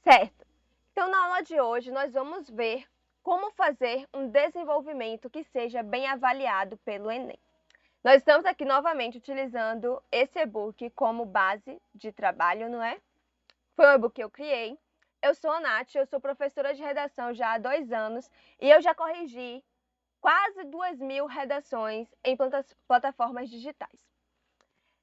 Certo. Então, na aula de hoje, nós vamos ver como fazer um desenvolvimento que seja bem avaliado pelo Enem. Nós estamos aqui novamente utilizando esse e-book como base de trabalho, não é? Foi um e-book que eu criei. Eu sou a Nath, eu sou professora de redação já há 2 anos e eu já corrigi quase 2.000 redações em plataformas digitais.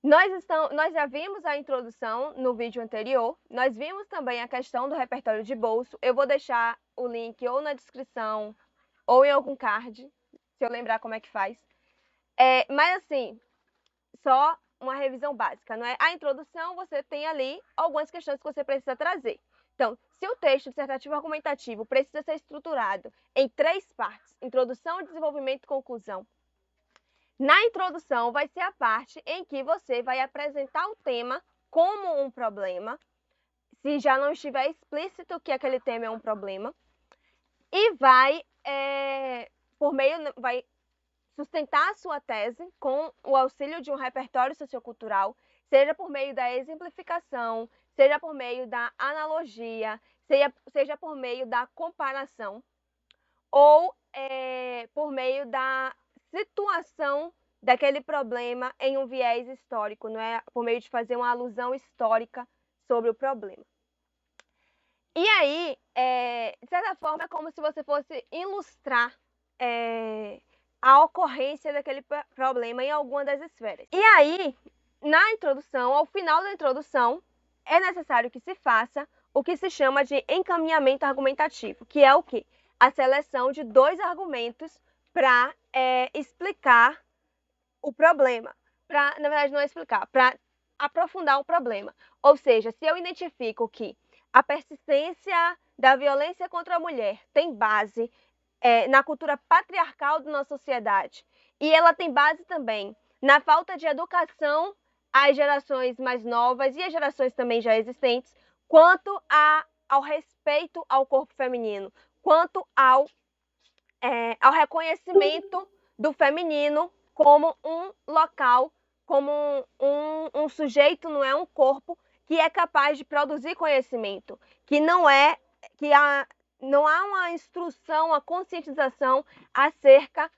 Nós já vimos a introdução no vídeo anterior, nós vimos também a questão do repertório de bolso. Eu vou deixar o link ou na descrição ou em algum card, se eu lembrar como é que faz. Mas assim, só uma revisão básica, não é? A introdução, você tem ali algumas questões que você precisa trazer. Então, se o texto dissertativo argumentativo precisa ser estruturado em 3 partes, introdução, desenvolvimento e conclusão, na introdução vai ser a parte em que você vai apresentar o tema como um problema, se já não estiver explícito que aquele tema é um problema, e vai sustentar a sua tese com o auxílio de um repertório sociocultural, seja por meio da exemplificação, seja por meio da analogia, seja por meio da comparação, ou por meio da situação daquele problema em um viés histórico, não é? Por meio de fazer uma alusão histórica sobre o problema. E aí, de certa forma, é como se você fosse ilustrar a ocorrência daquele problema em alguma das esferas. E aí, na introdução, ao final da introdução, é necessário que se faça o que se chama de encaminhamento argumentativo, que é o quê? A seleção de 2 argumentos para explicar o problema. Na verdade, não é explicar, para aprofundar o problema. Ou seja, se eu identifico que a persistência da violência contra a mulher tem base na cultura patriarcal da nossa sociedade, e ela tem base também na falta de educação às gerações mais novas e às gerações também já existentes, quanto ao respeito ao corpo feminino, quanto ao reconhecimento do feminino como um local, como um sujeito, não é um corpo, que é capaz de produzir conhecimento, que não há uma instrução, uma conscientização acerca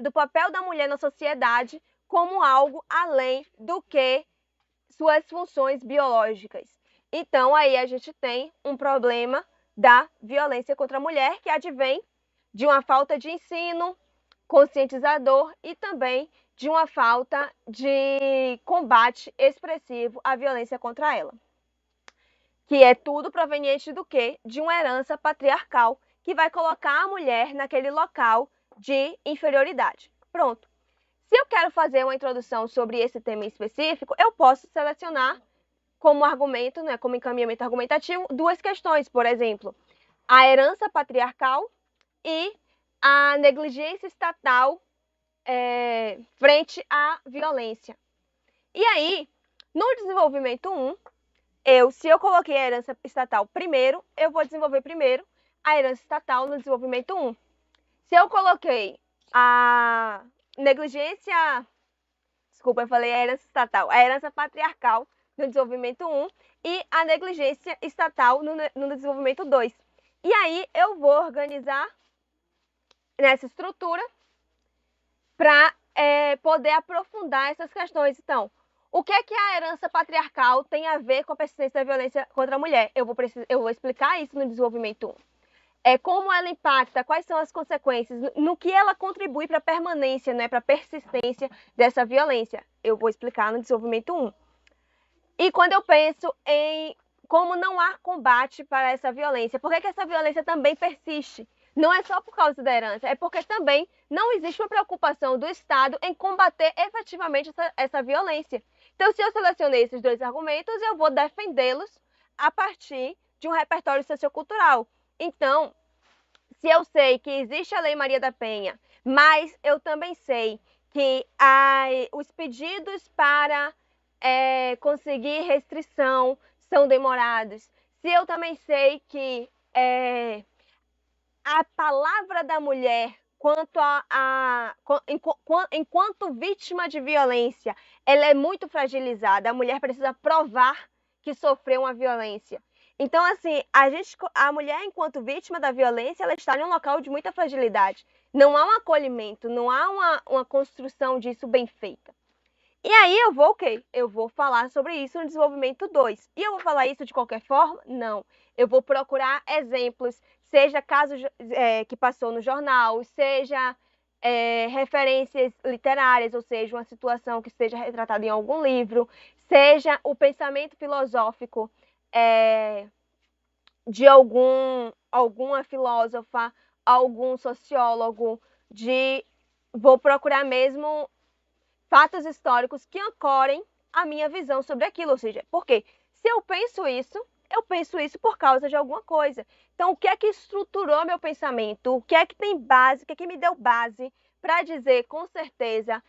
do papel da mulher na sociedade como algo além do que suas funções biológicas. Então, aí a gente tem um problema da violência contra a mulher que advém de uma falta de ensino conscientizador e também de uma falta de combate expressivo à violência contra ela. Que é tudo proveniente do quê? De uma herança patriarcal que vai colocar a mulher naquele local de inferioridade. Pronto. Se eu quero fazer uma introdução sobre esse tema em específico, eu posso selecionar como argumento, né, como encaminhamento argumentativo, 2 questões, por exemplo, a herança patriarcal e a negligência estatal frente à violência. E aí, no desenvolvimento 1, se eu coloquei a herança estatal primeiro, eu vou desenvolver primeiro a herança estatal no desenvolvimento 1. Se eu coloquei a negligência, desculpa, eu falei a herança estatal, a herança patriarcal no desenvolvimento 1 e a negligência estatal no desenvolvimento 2. E aí eu vou organizar nessa estrutura para poder aprofundar essas questões. Então, o que é que a herança patriarcal tem a ver com a persistência da violência contra a mulher? Eu vou explicar isso no desenvolvimento 1. Como ela impacta, quais são as consequências, no que ela contribui para a permanência, né, para a persistência dessa violência. Eu vou explicar no desenvolvimento 1. E quando eu penso em como não há combate para essa violência, por que essa violência também persiste? Não é só por causa da herança, é porque também não existe uma preocupação do Estado em combater efetivamente essa violência. Então, se eu selecionei esses 2 argumentos, eu vou defendê-los a partir de um repertório sociocultural. Então, se eu sei que existe a Lei Maria da Penha, mas eu também sei que os pedidos para conseguir restrição são demorados, se eu também sei que a palavra da mulher enquanto vítima de violência, ela é muito fragilizada. A mulher precisa provar que sofreu uma violência. Então, assim, a mulher, enquanto vítima da violência, ela está em um local de muita fragilidade. Não há um acolhimento, não há uma construção disso bem feita. E aí eu vou o quê? Eu vou falar sobre isso no desenvolvimento 2. E eu vou falar isso de qualquer forma? Não. Eu vou procurar exemplos, seja caso que passou no jornal, seja referências literárias, ou seja, uma situação que esteja retratada em algum livro, seja o pensamento filosófico de alguma filósofa, algum sociólogo, vou procurar mesmo fatos históricos que ancorem a minha visão sobre aquilo. Ou seja, porque se eu penso isso por causa de alguma coisa. Então, o que é que estruturou meu pensamento? O que é que tem base? O que é que me deu base para dizer com certeza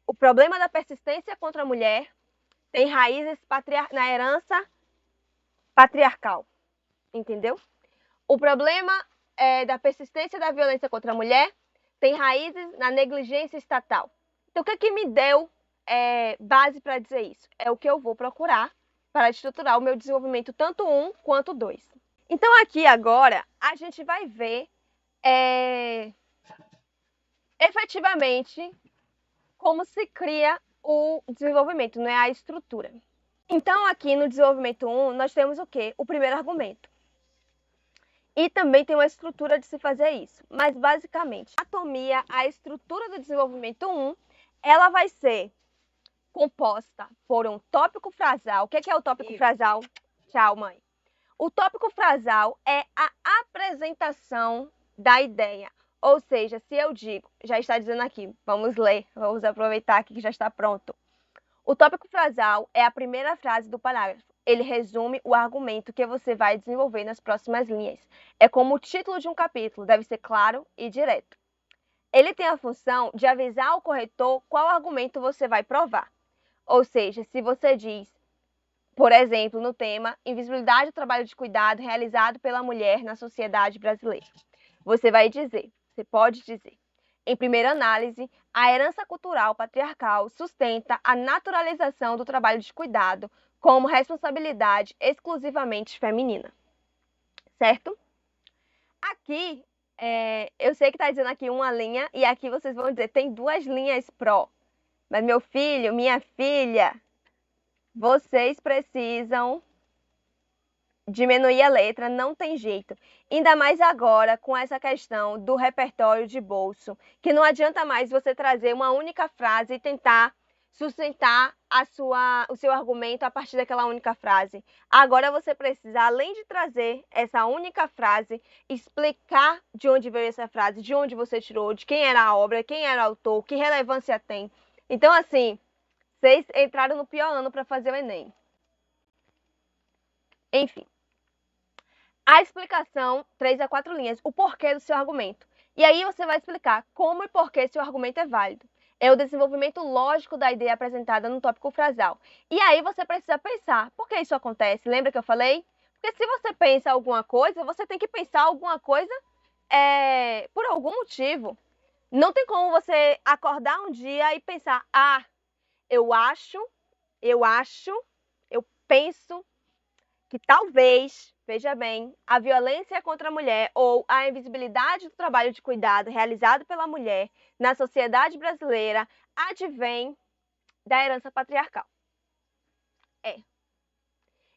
o problema da persistência contra a mulher tem raízes na herança patriarcal? Entendeu? O problema da persistência da violência contra a mulher tem raízes na negligência estatal. Então, o que é que me deu base para dizer isso? É o que eu vou procurar para estruturar o meu desenvolvimento, tanto 1 quanto 2. Então, aqui agora, a gente vai ver efetivamente como se cria o desenvolvimento, não é a estrutura. Então, aqui no desenvolvimento 1, nós temos o quê? O primeiro argumento. E também tem uma estrutura de se fazer isso. Mas, basicamente, a estrutura do desenvolvimento 1, ela vai ser composta por um tópico frasal. O que é o tópico frasal? Tchau, mãe. O tópico frasal é a apresentação da ideia. Ou seja, se eu digo, já está dizendo aqui, vamos ler, vamos aproveitar aqui que já está pronto. O tópico frasal é a primeira frase do parágrafo. Ele resume o argumento que você vai desenvolver nas próximas linhas. É como o título de um capítulo, deve ser claro e direto. Ele tem a função de avisar ao corretor qual argumento você vai provar. Ou seja, se você diz, por exemplo, no tema Invisibilidade do trabalho de cuidado realizado pela mulher na sociedade brasileira, você pode dizer, em primeira análise, a herança cultural patriarcal sustenta a naturalização do trabalho de cuidado como responsabilidade exclusivamente feminina. Certo? Aqui, eu sei que está dizendo aqui uma linha, e aqui vocês vão dizer, tem 2 linhas pró. Mas meu filho, minha filha, vocês precisam diminuir a letra, não tem jeito. Ainda mais agora com essa questão do repertório de bolso, que não adianta mais você trazer uma única frase e tentar sustentar o seu argumento a partir daquela única frase. Agora você precisa, além de trazer essa única frase, explicar de onde veio essa frase, de onde você tirou, de quem era a obra, quem era o autor, que relevância tem. Então, assim, vocês entraram no pior ano para fazer o Enem. Enfim. A explicação, 3 a 4 linhas, o porquê do seu argumento. E aí você vai explicar como e por que seu argumento é válido. É o desenvolvimento lógico da ideia apresentada no tópico frasal. E aí você precisa pensar, por que isso acontece? Lembra que eu falei? Porque se você pensa alguma coisa, você tem que pensar alguma coisa por algum motivo. Não tem como você acordar um dia e pensar, eu penso que talvez, veja bem, a violência contra a mulher ou a invisibilidade do trabalho de cuidado realizado pela mulher na sociedade brasileira advém da herança patriarcal.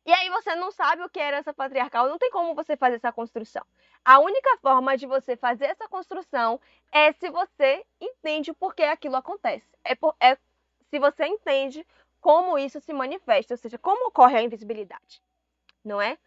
E aí você não sabe o que é herança patriarcal, não tem como você fazer essa construção. A única forma de você fazer essa construção é se você entende o porquê aquilo acontece. Se você entende como isso se manifesta, ou seja, como ocorre a invisibilidade, não é?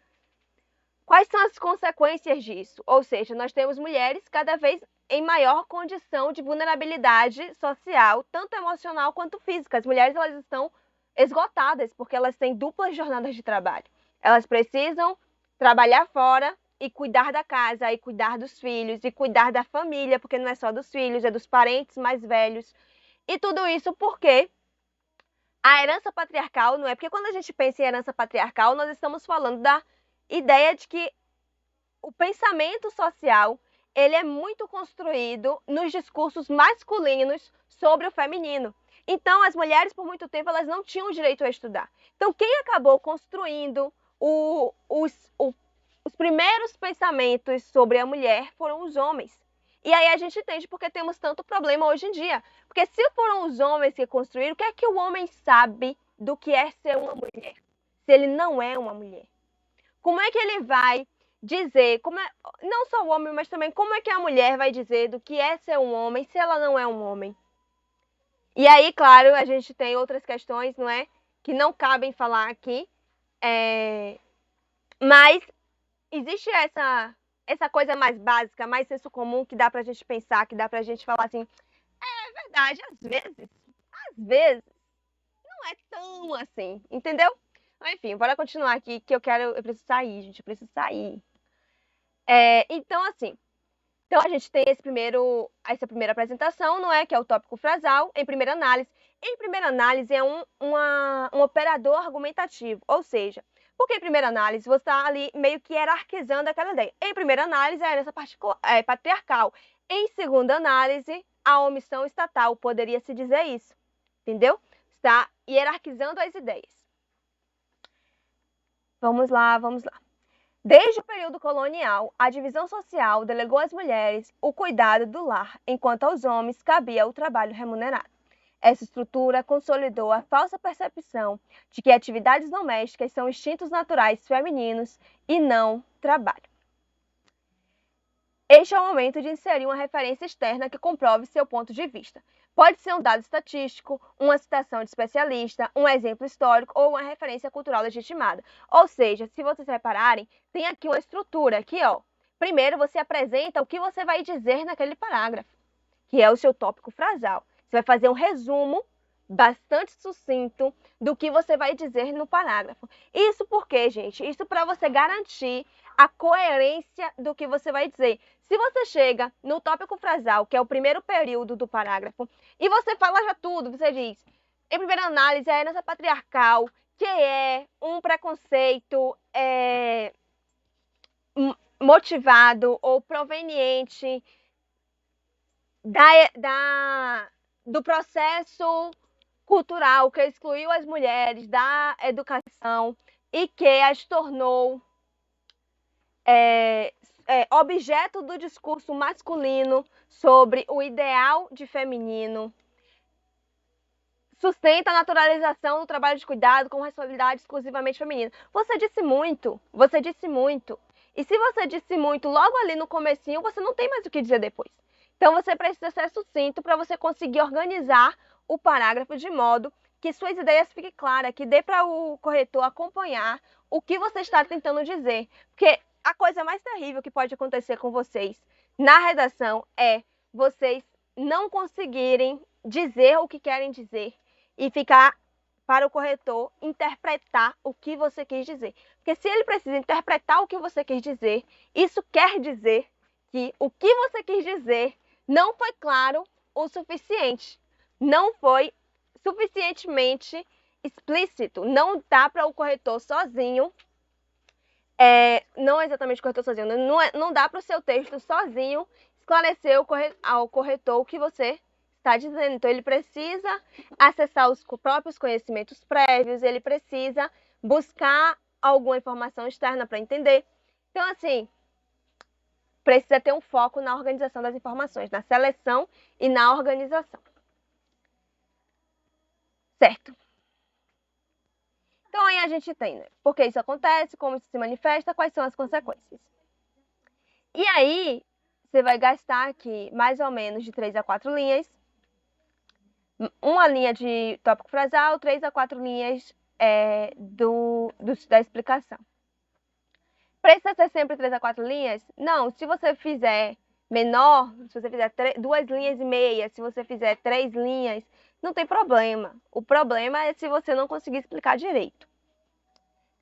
Quais são as consequências disso? Ou seja, nós temos mulheres cada vez em maior condição de vulnerabilidade social, tanto emocional quanto física. As mulheres elas estão esgotadas porque elas têm duplas jornadas de trabalho. Elas precisam trabalhar fora e cuidar da casa, e cuidar dos filhos, e cuidar da família, porque não é só dos filhos, é dos parentes mais velhos. E tudo isso porque a herança patriarcal, não é? Porque quando a gente pensa em herança patriarcal, nós estamos falando da ideia de que o pensamento social ele é muito construído nos discursos masculinos sobre o feminino. Então, as mulheres, por muito tempo, elas não tinham direito a estudar. Então, quem acabou construindo os primeiros pensamentos sobre a mulher foram os homens. E aí a gente entende porque temos tanto problema hoje em dia. Porque se foram os homens que construíram, o que é que o homem sabe do que é ser uma mulher? Se ele não é uma mulher. Como é que ele vai dizer, não só o homem, mas também como é que a mulher vai dizer do que é ser um homem se ela não é um homem? E aí, claro, a gente tem outras questões, não é? Que não cabem falar aqui. Mas existe essa coisa mais básica, mais senso comum, que dá pra gente pensar, que dá pra gente falar assim, é verdade, às vezes, não é tão assim, entendeu? Enfim, bora continuar aqui, que eu preciso sair, gente, eu preciso sair. Então, assim, a gente tem essa primeira apresentação, não é? Que é o tópico frasal, em primeira análise. Em primeira análise é um operador argumentativo, ou seja, porque em primeira análise você está ali meio que hierarquizando aquela ideia. Em primeira análise é essa patriarcal. Em segunda análise, a omissão estatal, poderia se dizer isso, entendeu? Está hierarquizando as ideias. Vamos lá. Desde o período colonial, a divisão social delegou às mulheres o cuidado do lar, enquanto aos homens cabia o trabalho remunerado. Essa estrutura consolidou a falsa percepção de que atividades domésticas são instintos naturais femininos e não trabalho. Este é o momento de inserir uma referência externa que comprove seu ponto de vista. Pode ser um dado estatístico, uma citação de especialista, um exemplo histórico ou uma referência cultural legitimada. Ou seja, se vocês repararem, tem aqui uma estrutura aqui, ó. Primeiro você apresenta o que você vai dizer naquele parágrafo, que é o seu tópico frasal. Você vai fazer um resumo bastante sucinto do que você vai dizer no parágrafo. Isso por quê, gente? Isso para você garantir a coerência do que você vai dizer. Se você chega no tópico frasal, que é o primeiro período do parágrafo, e você fala já tudo, você diz, em primeira análise, a herança patriarcal, que é um preconceito motivado ou proveniente do processo cultural que excluiu as mulheres da educação e que as tornou objeto do discurso masculino sobre o ideal de feminino, sustenta a naturalização do trabalho de cuidado com responsabilidade exclusivamente feminina. Você disse muito. E se você disse muito logo ali no comecinho, você não tem mais o que dizer depois. Então você precisa ser sucinto para você conseguir organizar o parágrafo de modo que suas ideias fiquem claras, que dê para o corretor acompanhar o que você está tentando dizer. Porque a coisa mais terrível que pode acontecer com vocês na redação é vocês não conseguirem dizer o que querem dizer e ficar para o corretor interpretar o que você quis dizer. Porque se ele precisa interpretar o que você quis dizer, isso quer dizer que o que você quis dizer não foi claro o suficiente. Não foi suficientemente explícito. Não dá para o corretor sozinho, não exatamente o corretor sozinho, não dá para o seu texto sozinho esclarecer ao corretor o que você está dizendo. Então, ele precisa acessar os próprios conhecimentos prévios, ele precisa buscar alguma informação externa para entender. Então, assim, precisa ter um foco na organização das informações, na seleção e na organização. Certo? Então, aí a gente tem, né? Por que isso acontece, como isso se manifesta, quais são as consequências. E aí, você vai gastar aqui mais ou menos de 3 a 4 linhas, uma linha de tópico frasal, 3 a 4 linhas da explicação. Precisa ser sempre 3 a 4 linhas? Não, se você fizer menor, se você fizer 2 linhas e meia, se você fizer 3 linhas, não tem problema. O problema é se você não conseguir explicar direito.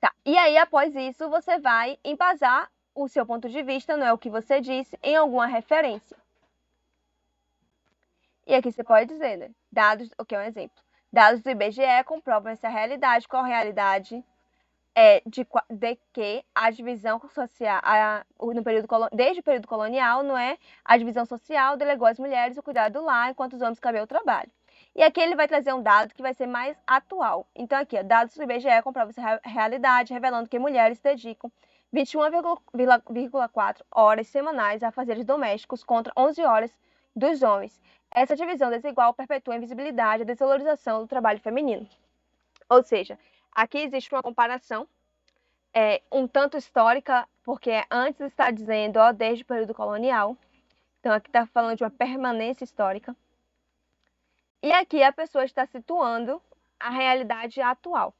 Tá. E aí, após isso, você vai embasar o seu ponto de vista, não é o que você disse, em alguma referência. E aqui você pode dizer, né? Dados, o que é um exemplo? Dados do IBGE comprovam essa realidade. Qual a realidade? De que a divisão social, desde o período colonial, não é? A divisão social delegou às mulheres o cuidado do lar, enquanto os homens cabia o trabalho. E aqui ele vai trazer um dado que vai ser mais atual. Então aqui, ó, dados do IBGE comprovam essa realidade, revelando que mulheres dedicam 21,4 horas semanais a afazeres domésticos contra 11 horas dos homens. Essa divisão desigual perpetua a invisibilidade e a desvalorização do trabalho feminino. Ou seja, aqui existe uma comparação um tanto histórica, porque antes está dizendo, ó, desde o período colonial. Então aqui está falando de uma permanência histórica. E aqui a pessoa está situando a realidade atual.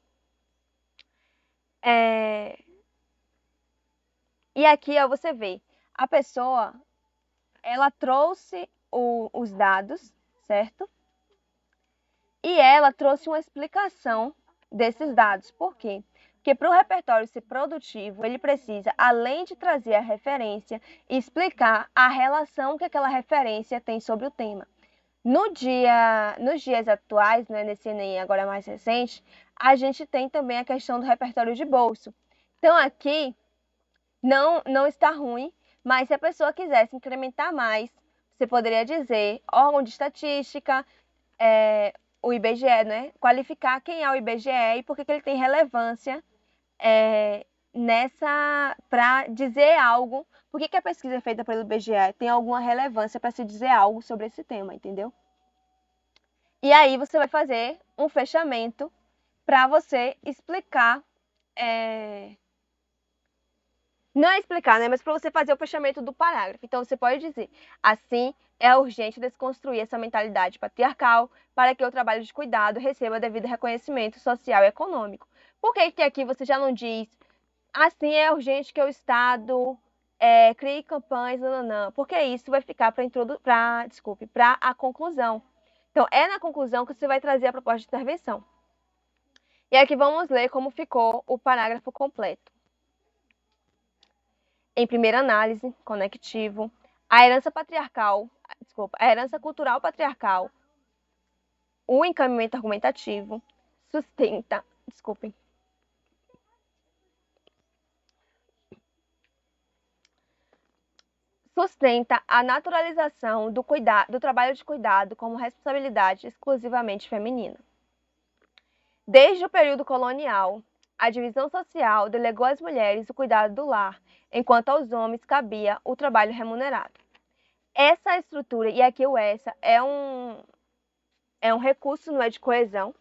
E aqui ó, você vê, a pessoa, ela trouxe os dados, certo? E ela trouxe uma explicação desses dados. Por quê? Porque para o repertório ser produtivo, ele precisa, além de trazer a referência, explicar a relação que aquela referência tem sobre o tema. Nos dias atuais, né, nesse Enem agora mais recente, a gente tem também a questão do repertório de bolso. Então aqui não está ruim, mas se a pessoa quisesse incrementar mais, você poderia dizer órgão de estatística, o IBGE, né? Qualificar quem é o IBGE e por que ele tem relevância para dizer algo. Por que a pesquisa feita pelo IBGE tem alguma relevância para se dizer algo sobre esse tema, entendeu? E aí você vai fazer um fechamento para você explicar, não é explicar, né, mas para você fazer o fechamento do parágrafo. Então você pode dizer, assim, é urgente desconstruir essa mentalidade patriarcal para que o trabalho de cuidado receba devido reconhecimento social e econômico. Por que aqui você já não diz, assim, é urgente que o Estado crie campanhas, nananã, porque isso vai ficar para a conclusão. Então, é na conclusão que você vai trazer a proposta de intervenção. E aqui vamos ler como ficou o parágrafo completo. Em primeira análise, conectivo, a herança cultural patriarcal, o encaminhamento argumentativo, sustenta a naturalização do trabalho de cuidado como responsabilidade exclusivamente feminina. Desde o período colonial, a divisão social delegou às mulheres o cuidado do lar, enquanto aos homens cabia o trabalho remunerado. Essa estrutura, e aqui o essa, é um recurso, não é, de coesão.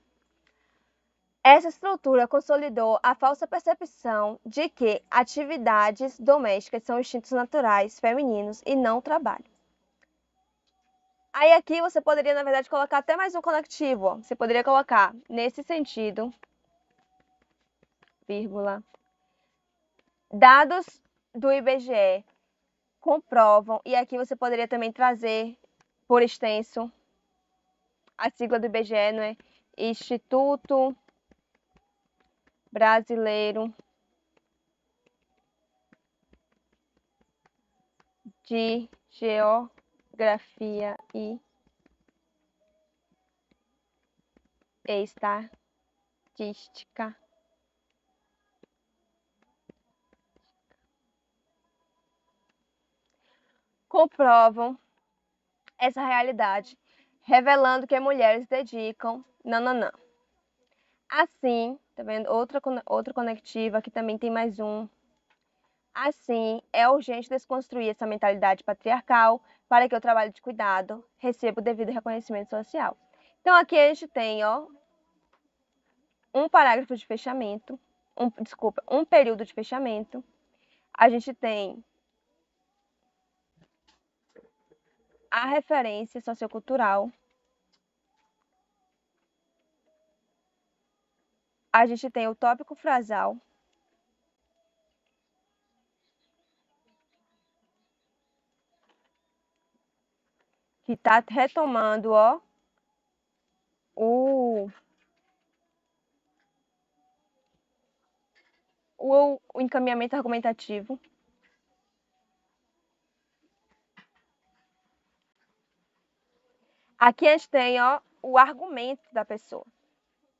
Essa estrutura consolidou a falsa percepção de que atividades domésticas são instintos naturais femininos e não trabalho. Aí aqui você poderia, na verdade, colocar até mais um conectivo. Ó. Você poderia colocar, nesse sentido, vírgula, dados do IBGE comprovam, e aqui você poderia também trazer, por extenso, a sigla do IBGE, não é? Instituto Brasileiro de Geografia e Estatística. Comprovam essa realidade, revelando que mulheres dedicam nananã. Assim, tá vendo? Outra conectiva, aqui também tem mais um. Assim, é urgente desconstruir essa mentalidade patriarcal para que o trabalho de cuidado receba o devido reconhecimento social. Então, aqui a gente tem, ó, um parágrafo de fechamento, um período de fechamento. A gente tem a referência sociocultural. A gente tem o tópico frasal. Que está retomando, ó, o encaminhamento argumentativo. Aqui a gente tem, ó, o argumento da pessoa,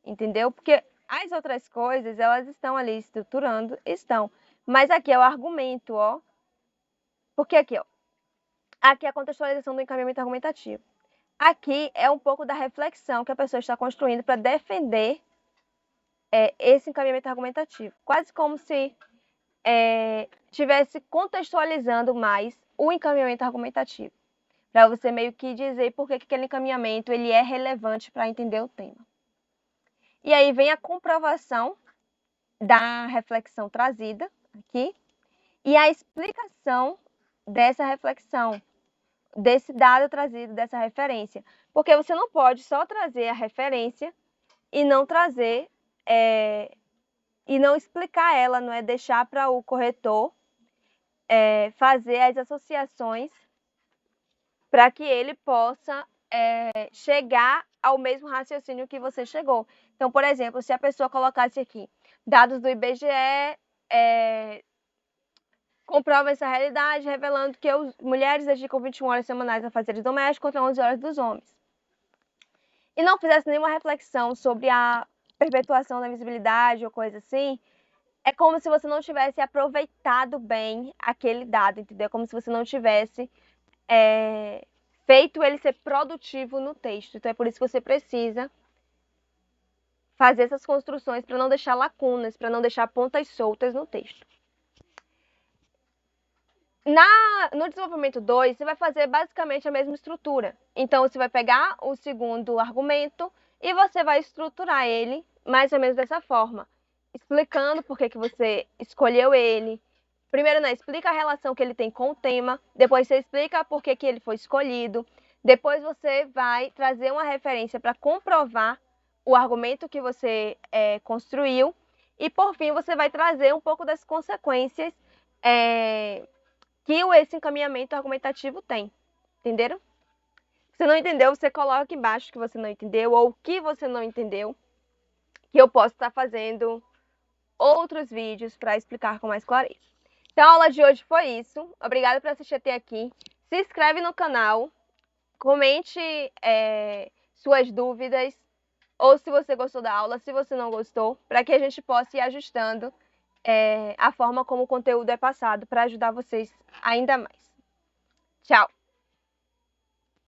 entendeu? Porque as outras coisas, elas estão ali estruturando, mas aqui é o argumento, ó. Porque aqui, ó, aqui é a contextualização do encaminhamento argumentativo. Aqui é um pouco da reflexão que a pessoa está construindo para defender esse encaminhamento argumentativo. Quase como se estivesse contextualizando mais o encaminhamento argumentativo, para você meio que dizer por que aquele encaminhamento ele é relevante para entender o tema. E aí vem a comprovação da reflexão trazida aqui e a explicação dessa reflexão, desse dado trazido, dessa referência. Porque você não pode só trazer a referência e não trazer, e não explicar ela, não é deixar para o corretor fazer as associações para que ele possa chegar ao mesmo raciocínio que você chegou. Então, por exemplo, se a pessoa colocasse aqui, dados do IBGE comprovam essa realidade, revelando que as mulheres dedicam 21 horas semanais a fazeres domésticos contra 11 horas dos homens. E não fizesse nenhuma reflexão sobre a perpetuação da invisibilidade ou coisa assim, é como se você não tivesse aproveitado bem aquele dado, entendeu? É como se você não tivesse feito ele ser produtivo no texto. Então é por isso que você precisa fazer essas construções para não deixar lacunas, para não deixar pontas soltas no texto. No desenvolvimento 2, você vai fazer basicamente a mesma estrutura. Então, você vai pegar o segundo argumento e você vai estruturar ele mais ou menos dessa forma, explicando por que você escolheu ele. Primeiro, né, explica a relação que ele tem com o tema, depois você explica por que ele foi escolhido, depois você vai trazer uma referência para comprovar o argumento que você construiu e, por fim, você vai trazer um pouco das consequências que esse encaminhamento argumentativo tem. Entenderam? Se você não entendeu, você coloca aqui embaixo que você não entendeu ou o que você não entendeu, que eu posso estar fazendo outros vídeos para explicar com mais clareza. Então, a aula de hoje foi isso. Obrigada por assistir até aqui. Se inscreve no canal, comente suas dúvidas, ou se você gostou da aula, se você não gostou, para que a gente possa ir ajustando a forma como o conteúdo é passado para ajudar vocês ainda mais. Tchau!